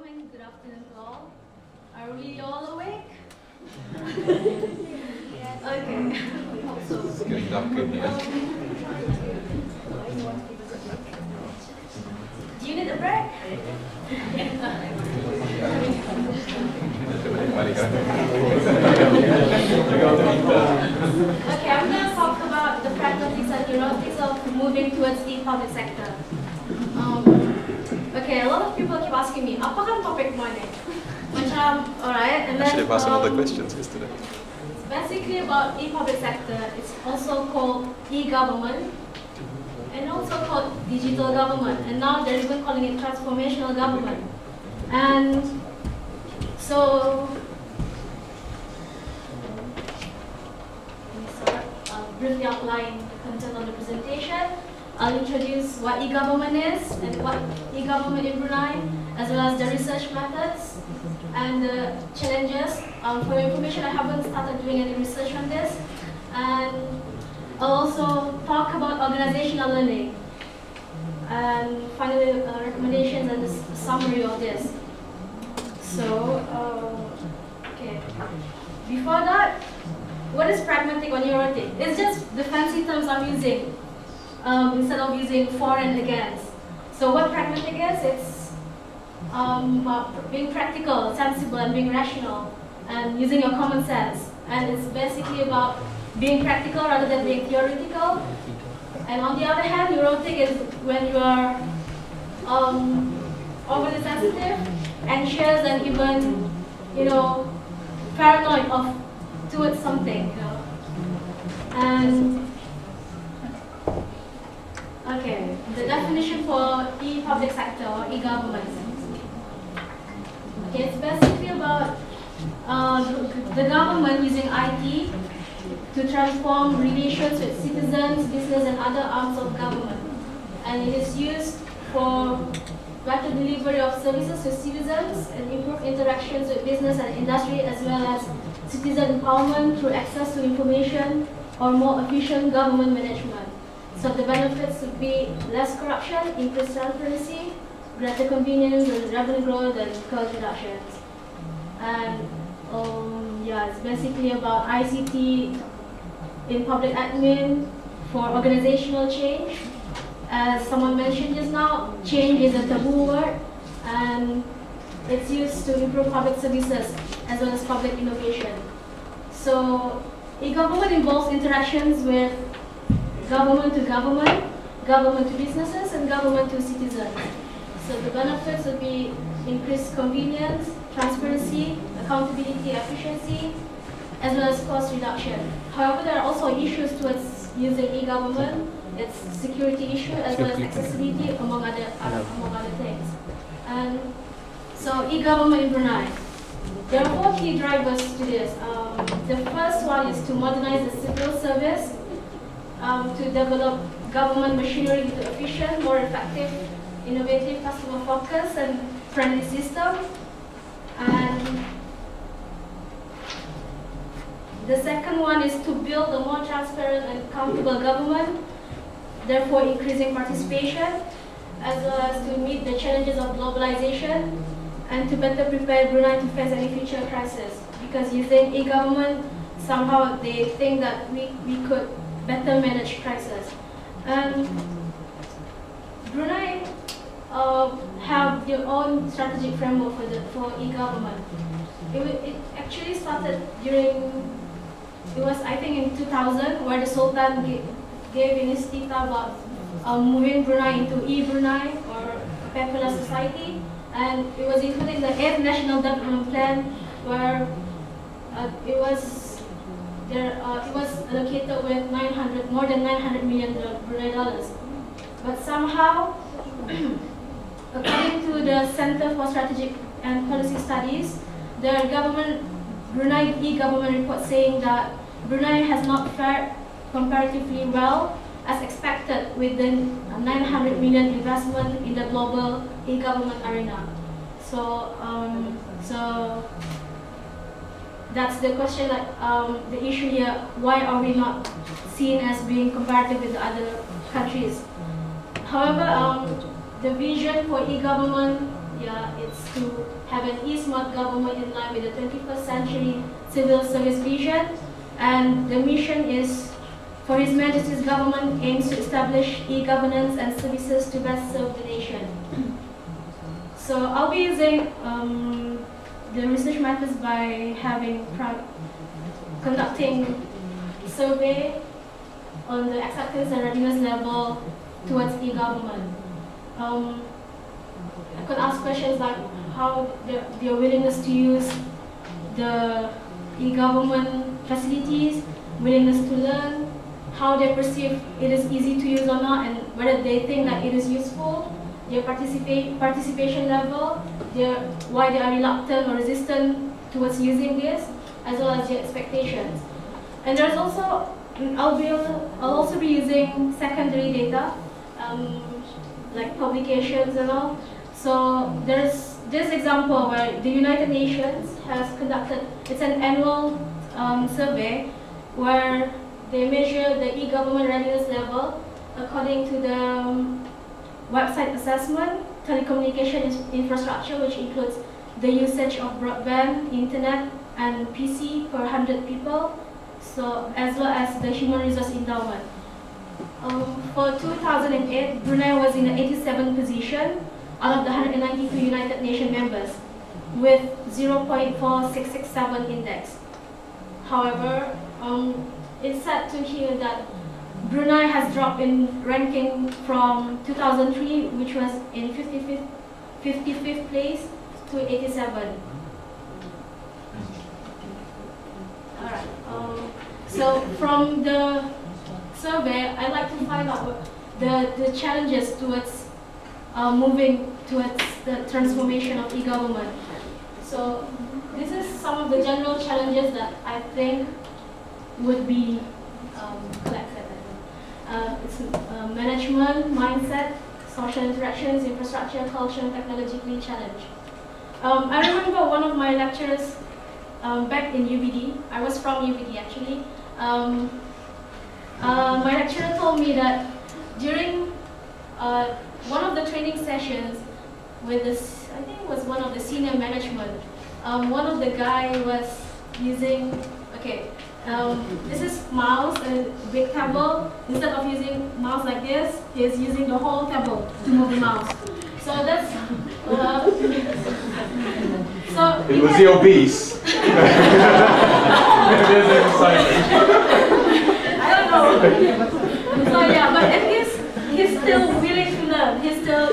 and good afternoon to all. Are we all awake? Yes. Okay. Hope so. It's getting dark in here. Do you need a break? Okay, I'm going to talk about the pragmatics and neurotics of moving towards the public sector. Okay, a lot of people keep asking me, apa kan topik mo ni? Macam, alright, and then I should have asked some other questions yesterday. it's basically about e-public sector. It's also called e-government and also called digital government, and now they're even calling it transformational government. And so, I'll briefly outline the content of the presentation. I'll introduce what e-government is and what e-government in Brunei, as well as the research methods and the challenges. For your information, I haven't started doing any research on this. And I'll also talk about organizational learning. And finally, recommendations and the summary of this. So, okay. Before that, what is pragmatic or neurotic? It's just the fancy terms I'm using. Instead of using for and against. So what pragmatic is, it's about being practical, sensible, and being rational, and using your common sense. And it's basically about being practical rather than being theoretical. And on the other hand, neurotic is when you are overly sensitive, anxious, and even, paranoid towards something, And okay, the definition for e-public sector or e-government. Okay, it's basically about the government using IT to transform relations with citizens, business, and other arms of government. And it is used for better delivery of services to citizens and improve interactions with business and industry, as well as citizen empowerment through access to information or more efficient government management. So the benefits would be less corruption, increased transparency, greater convenience, revenue growth, and cost reductions. And it's basically about ICT in public admin for organizational change. As someone mentioned just now, change is a taboo word, and it's used to improve public services as well as public innovation. So e-government involves interactions with government to government, government to businesses, and government to citizens. So the benefits would be increased convenience, transparency, accountability, efficiency, as well as cost reduction. However, there are also issues towards using e-government. It's security issue as well as accessibility, among other things. And so e-government in Brunei. There are 4 key drivers to this. The first one is to modernize the civil service, to develop government machinery into efficient, more effective, innovative, customer-focused, and friendly system. And the second one is to build a more transparent and accountable government, therefore increasing participation, as well as to meet the challenges of globalization, and to better prepare Brunei to face any future crisis. Because using e-government, somehow they think that we could better manage crisis. And Brunei have their own strategic framework for e-government. It actually started I think in 2000, where the Sultan gave initiative about moving Brunei into e-Brunei or a paperless society, and it was included in the 8th National Development Plan, where it was allocated with more than 900 million Brunei dollars. But somehow, according to the Center for Strategic and Policy Studies, the Brunei e-government report saying that Brunei has not fared comparatively well as expected with the 900 million investment in the global e-government arena. So that's the question, the issue here, why are we not seen as being comparative with the other countries? However, the vision for e-government, yeah, it's to have an e-smart government in line with the 21st century civil service vision. And the mission is for His Majesty's government aims to establish e-governance and services to best serve the nation. So I'll be using the research methods by conducting survey on the acceptance and readiness level towards e-government. I could ask questions like how their willingness to use the e-government facilities, willingness to learn, how they perceive it is easy to use or not, and whether they think that it is useful, their participation level, why they are reluctant or resistant towards using this, as well as their expectations. And there's also, I'll also be using secondary data, like publications and all. So there's this example where the United Nations has conducted, it's an annual survey where they measure the e-government readiness level according to the website assessment, telecommunication infrastructure, which includes the usage of broadband, internet, and PC per 100 people, so as well as the human resource endowment. For 2008, Brunei was in the 87th position out of the 192 United Nations members with 0.4667 index. However, it's sad to hear that Brunei has dropped in ranking from 2003, which was in 55th place, to 87. Alright. So from the survey, I'd like to find out what the challenges towards moving towards the transformation of e-government. So this is some of the general challenges that I think would be collected. It's management, mindset, social interactions, infrastructure, culture, and technologically challenged. I remember one of my lecturers back in UBD. I was from UBD actually. My lecturer told me that during one of the training sessions with this, I think it was one of the senior management, one of the guy was using, this is mouse and big table. Instead of using mouse like this, he's using the whole table to move the mouse. So that's so it was the obese. I don't know. So yeah, but at least he's still willing to learn. He's still